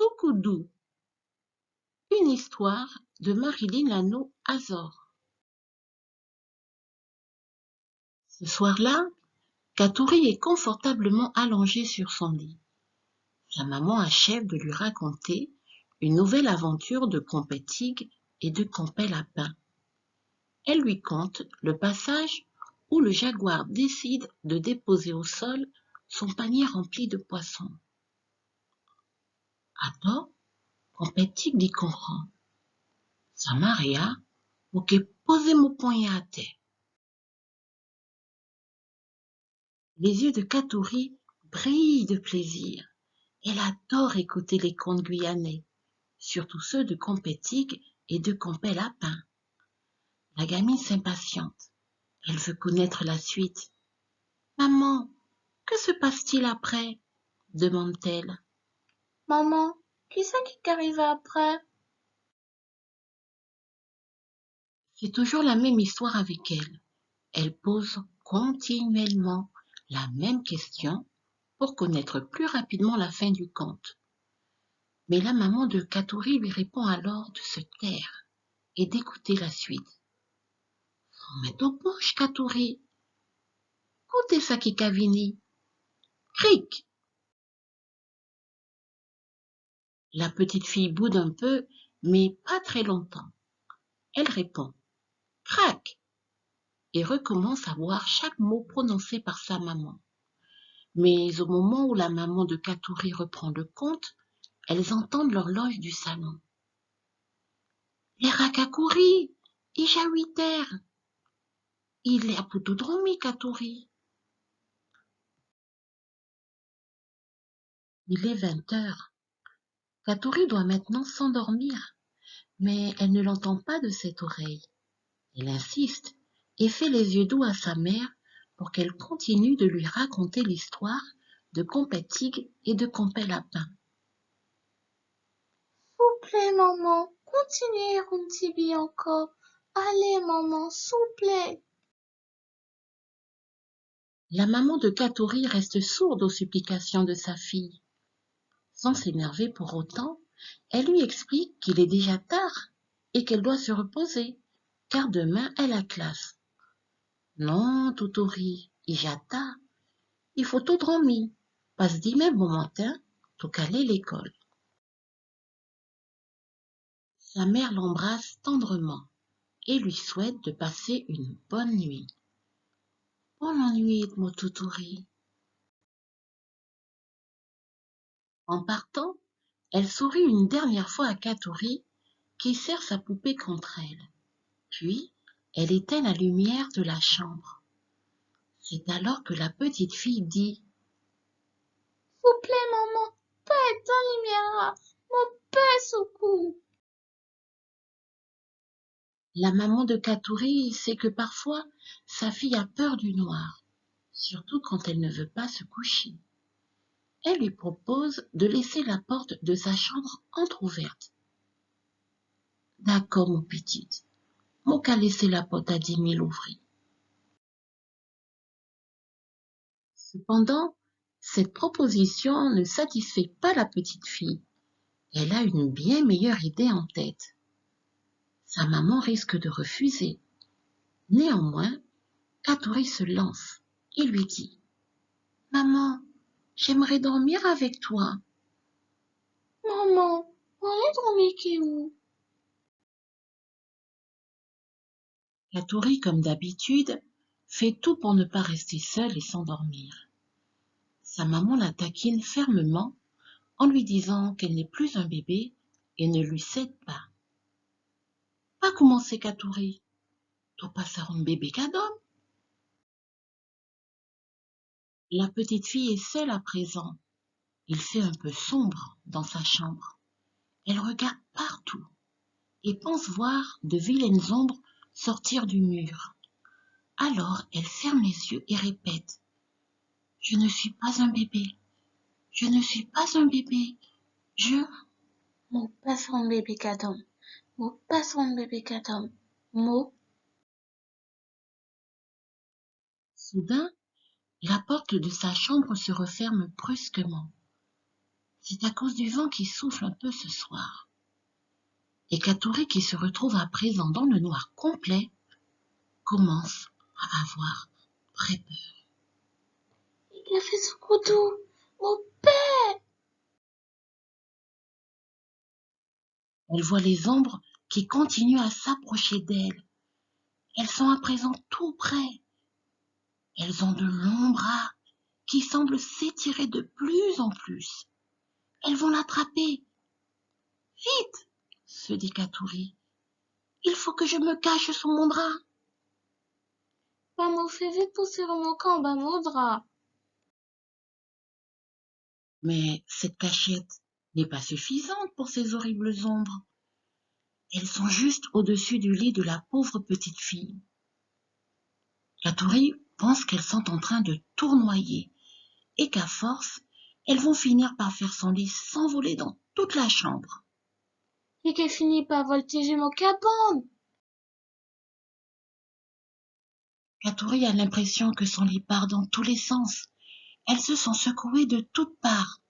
Soukoudou, une histoire de Marilyn Lano Azor. Ce soir-là, Katouri est confortablement allongée sur son lit. Sa maman achève de lui raconter une nouvelle aventure de Compé-Tigre et de Compé-Lapin. Elle lui conte le passage où le jaguar décide de déposer au sol son panier rempli de poissons. Alors, Compé-Tigre dit comprend. Samaria, ok, posez mon poignet à terre. Les yeux de Katouri brillent de plaisir. Elle adore écouter les contes guyanais, surtout ceux de Compé-Tigre et de Compé-Lapin. La gamine s'impatiente. Elle veut connaître la suite. « Maman, que se passe-t-il après ?» demande-t-elle. « Maman, qui c'est qui arrive après ?» C'est toujours la même histoire avec elle. Elle pose continuellement la même question pour connaître plus rapidement la fin du conte. Mais la maman de Katouri lui répond alors de se taire et d'écouter la suite. « Mets ton poche, Katouri. Koute Sakikavini. Cric !» La petite fille boude un peu, mais pas très longtemps. Elle répond « Crac !» et recommence à voir chaque mot prononcé par sa maman. Mais au moment où la maman de Katouri reprend le conte, elles entendent l'horloge du salon. « Les Rakakouri, ija 8 heures. Il est à Poutodromi, Katouri. » Il est 20 heures. Katouri doit maintenant s'endormir, mais elle ne l'entend pas de cette oreille. Elle insiste et fait les yeux doux à sa mère pour qu'elle continue de lui raconter l'histoire de Compé-Tigre et de Compé-Lapin. « S'il vous plaît, maman, continuez un petit peu encore. Allez, maman, s'il vous plaît. » La maman de Katouri reste sourde aux supplications de sa fille. Sans s'énerver pour autant, elle lui explique qu'il est déjà tard et qu'elle doit se reposer, car demain elle a classe. Non, Toutouri, ijata, il faut tout dormir, parce que demain bon matin, tout caler l'école. Sa mère l'embrasse tendrement et lui souhaite de passer une bonne nuit. Bonne nuit, mon Toutouri. En partant, elle sourit une dernière fois à Katouri qui serre sa poupée contre elle. Puis, elle éteint la lumière de la chambre. C'est alors que la petite fille dit « S'il vous plaît, maman, pas éteindre lumière, mon pèse au cou. » La maman de Katouri sait que parfois sa fille a peur du noir, surtout quand elle ne veut pas se coucher. Elle lui propose de laisser la porte de sa chambre entr'ouverte. D'accord, mon petite, mon qu'à laisser la porte à 10 000 ouvrie. Cependant, cette proposition ne satisfait pas la petite fille. Elle a une bien meilleure idée en tête. Sa maman risque de refuser. Néanmoins, Katouri se lance et lui dit « Maman, j'aimerais dormir avec toi. » « Maman, on est dormir qui où? » Katouri, comme d'habitude, fait tout pour ne pas rester seule et s'endormir. Sa maman la taquine fermement en lui disant qu'elle n'est plus un bébé et ne lui cède pas. « Pas commencer, Katouri. Tu passes un bébé cadom. » La petite fille est seule à présent. Il fait un peu sombre dans sa chambre. Elle regarde partout et pense voir de vilaines ombres sortir du mur. Alors elle ferme les yeux et répète « Je ne suis pas un bébé. Je ne suis pas un bébé. Je... » Mon pèse un bébé cadom. Mon pèse un bébé cadom. Mo. Soudain, la porte de sa chambre se referme brusquement. C'est à cause du vent qui souffle un peu ce soir. Et Katuri, qui se retrouve à présent dans le noir complet, commence à avoir très peur. Il a fait son couteau. Mon père! Elle voit les ombres qui continuent à s'approcher d'elle. Elles sont à présent tout près. Elles ont de longs bras qui semblent s'étirer de plus en plus. Elles vont l'attraper. Vite, se dit Katuri. Il faut que je me cache sous mon drap. Maman, fais vite pour serrer mon camp, bas mon drap. Mais cette cachette n'est pas suffisante pour ces horribles ombres. Elles sont juste au-dessus du lit de la pauvre petite fille. Katuri pense qu'elles sont en train de tournoyer et qu'à force, elles vont finir par faire son lit s'envoler dans toute la chambre. Et qu'elle finit par voltiger mon cabane. Katuri a l'impression que son lit part dans tous les sens. Elle se sent secouée de toutes parts.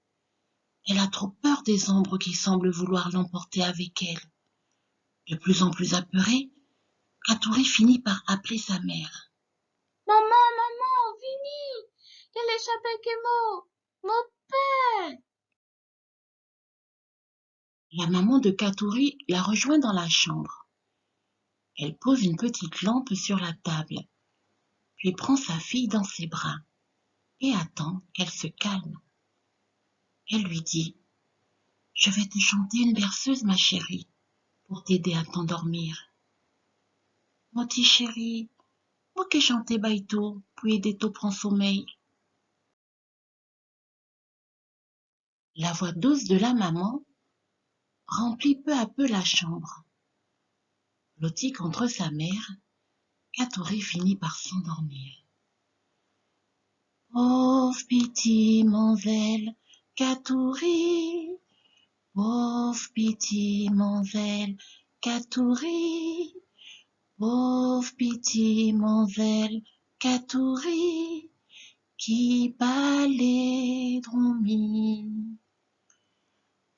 Elle a trop peur des ombres qui semblent vouloir l'emporter avec elle. De plus en plus apeurée, Katuri finit par appeler sa mère. Maman, maman, Vini! Il échappe à Kemo! Mon père! La maman de Katuri la rejoint dans la chambre. Elle pose une petite lampe sur la table, puis prend sa fille dans ses bras et attend qu'elle se calme. Elle lui dit « Je vais te chanter une berceuse, ma chérie, pour t'aider à t'endormir. »« Mon petit chéri, moi que chanter baito pour aider to prendre sommeil. » La voix douce de la maman remplit peu à peu la chambre. Lotie contre sa mère, Katuri finit par s'endormir. Pauvre petit Manzel, Katuri, pauvre petit Manzel, Katuri, pauvre petit Manzel, Katuri, qui balait dromi.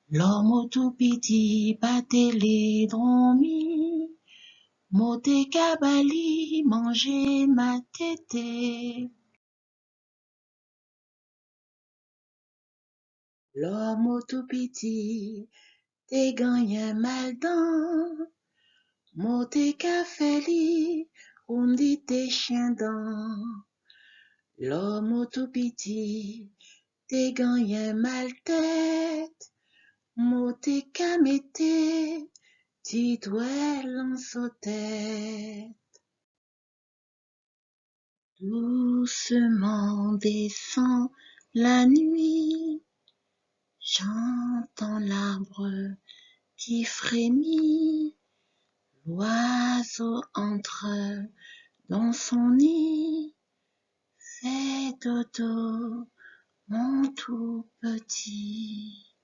L'homme tout petit battait les dromi, moté kabali, manger ma tété. L'homme tout petit, te gagné mal dans, moté café li, dit te chien dans. L'homme tout petit, te gagné mal tête, moté kamete, titouelle en sautait. Doucement descend la nuit, j'entends l'arbre qui frémit, l'oiseau entre dans son nid, fais dodo, mon tout petit.